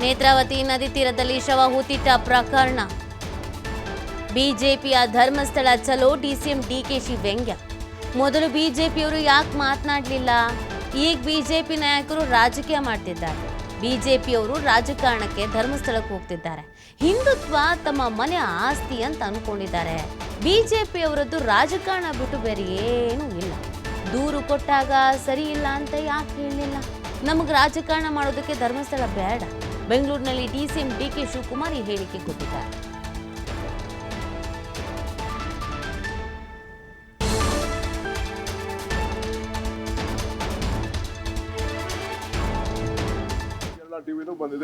ನೇತ್ರಾವತಿ ನದಿ ತೀರದಲ್ಲಿ ಶವ ಹೂತಿಟ್ಟ ಪ್ರಕರಣ. ಬಿಜೆಪಿಯ ಧರ್ಮಸ್ಥಳ ಚಲೋ ಡಿಸಿಎಂ ಡಿಕೆಶಿ ವ್ಯಂಗ್ಯ. ಮೊದಲು ಬಿಜೆಪಿಯವರು ಯಾಕೆ ಮಾತನಾಡಲಿಲ್ಲ? ಈಗ ಬಿಜೆಪಿ ನಾಯಕರು ರಾಜಕೀಯ ಮಾಡ್ತಿದ್ದಾರೆ. ಬಿಜೆಪಿಯವರು ರಾಜಕಾರಣಕ್ಕೆ ಧರ್ಮಸ್ಥಳಕ್ಕೆ ಹೋಗ್ತಿದ್ದಾರೆ. ಹಿಂದುತ್ವ ತಮ್ಮ ಮನೆ ಆಸ್ತಿ ಅಂತ ಅನ್ಕೊಂಡಿದ್ದಾರೆ. ಬಿಜೆಪಿಯವರದ್ದು ರಾಜಕಾರಣ ಬಿಟ್ಟು ಬೇರೆ ಏನೂ ಇಲ್ಲ. ದೂರು ಕೊಟ್ಟಾಗ ಸರಿ ಇಲ್ಲ ಅಂತ ಯಾಕೆ ಹೇಳಲಿಲ್ಲ? ನಮಗೆ ರಾಜಕಾರಣ ಮಾಡೋದಕ್ಕೆ ಧರ್ಮಸ್ಥಳ ಬೇಡ. ಬೆಂಗಳೂರಿನಲ್ಲಿ ಡಿಸಿಎಂ ಡಿಕೆ ಶಿವಕುಮಾರ್ ಈ ಹೇಳಿಕೆ ಕೊಟ್ಟಿದ್ದಾರೆ.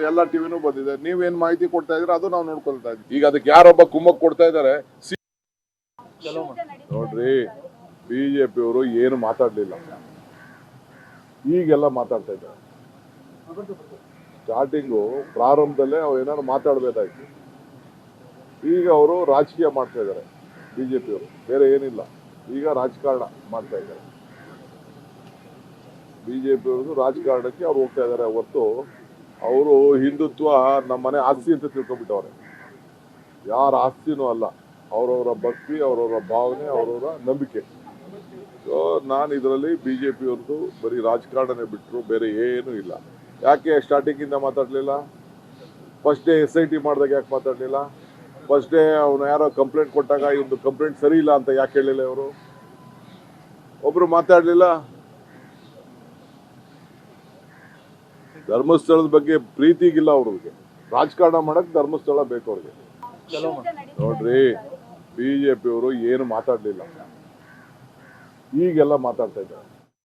ಎಲ್ಲ ಟಿವಿನೂ ಬಂದಿದೆ. ನೀವೇನ್ ಮಾಹಿತಿ ಕೊಡ್ತಾ ಇದ್ರೆ ಅದು ನಾವು ನೋಡ್ಕೊಳ್ತಾ ಇದ್ವಿ. ಈಗ ಅದಕ್ಕೆ ಯಾರೊಬ್ಬ ಕುಮ್ಮಕ್ ಕೊಡ್ತಾ ಇದ್ದಾರೆ ನೋಡ್ರಿ. ಬಿಜೆಪಿಯವರು ಏನು ಮಾತಾಡ್ಲಿಲ್ಲ, ಈಗೆಲ್ಲ ಮಾತಾಡ್ತಾ ಇದ್ದಾರೆ. ಸ್ಟಾರ್ಟಿಂಗು ಪ್ರಾರಂಭದಲ್ಲೇ ಅವ್ರು ಏನಾದ್ರು ಮಾತಾಡ್ಬೇಕಾಯ್ತು. ಈಗ ಅವರು ರಾಜಕೀಯ ಮಾಡ್ತಾ ಇದ್ದಾರೆ ಬಿಜೆಪಿಯವರು, ಬೇರೆ ಏನಿಲ್ಲ. ಈಗ ರಾಜಕಾರಣ ಮಾಡ್ತಾ ಇದ್ದಾರೆ. ಬಿಜೆಪಿಯವ್ರದ್ದು ರಾಜಕಾರಣಕ್ಕೆ ಅವ್ರು ಹೋಗ್ತಾ ಇದ್ದಾರೆ ಹೊರತು ಅವರು ಹಿಂದುತ್ವ ನಮ್ಮ ಮನೆ ಆಸ್ತಿ ಅಂತ ತಿಳ್ಕೊಂಡ್ಬಿಟ್ಟವ್ರೆ. ಯಾರ ಆಸ್ತಿನೂ ಅಲ್ಲ, ಅವರವರ ಭಕ್ತಿ, ಅವರವರ ಭಾವನೆ, ಅವರವರ ನಂಬಿಕೆ. ಸೊ ನಾನು ಇದರಲ್ಲಿ ಬಿಜೆಪಿಯವ್ರದ್ದು ಬರೀ ರಾಜಕಾರಣನೇ ಬಿಟ್ಟರು ಬೇರೆ ಏನೂ ಇಲ್ಲ. ಯಾಕೆ ಸ್ಟಾರ್ಟಿಂಗಿಂದ ಮಾತಾಡಲಿಲ್ಲ? ಫಸ್ಟ್ ಡೇ SIT ಮಾಡಿದಾಗ ಯಾಕೆ ಮಾತಾಡಲಿಲ್ಲ? ಫಸ್ಟ್ ಡೇ ಅವನು ಯಾರೋ ಕಂಪ್ಲೇಂಟ್ ಕೊಟ್ಟಾಗ ಇವ್ದು ಕಂಪ್ಲೇಂಟ್ ಸರಿ ಇಲ್ಲ ಅಂತ ಯಾಕೆ ಹೇಳಿಲ್ಲ? ಇವರು ಒಬ್ರು ಮಾತಾಡಲಿಲ್ಲ. ಧರ್ಮಸ್ಥಳದ ಬಗ್ಗೆ ಪ್ರೀತಿಗಿಲ್ಲ ಅವ್ರಿಗೆ. ರಾಜಕಾರಣ ಮಾಡಕ್ ಧರ್ಮಸ್ಥಳ ಬೇಕು ಅವ್ರಿಗೆ. ನೋಡ್ರಿ, ಬಿಜೆಪಿಯವರು ಏನು ಮಾತಾಡ್ಲಿಲ್ಲ, ಈಗೆಲ್ಲ ಮಾತಾಡ್ತಾ ಇದ್ದಾರೆ.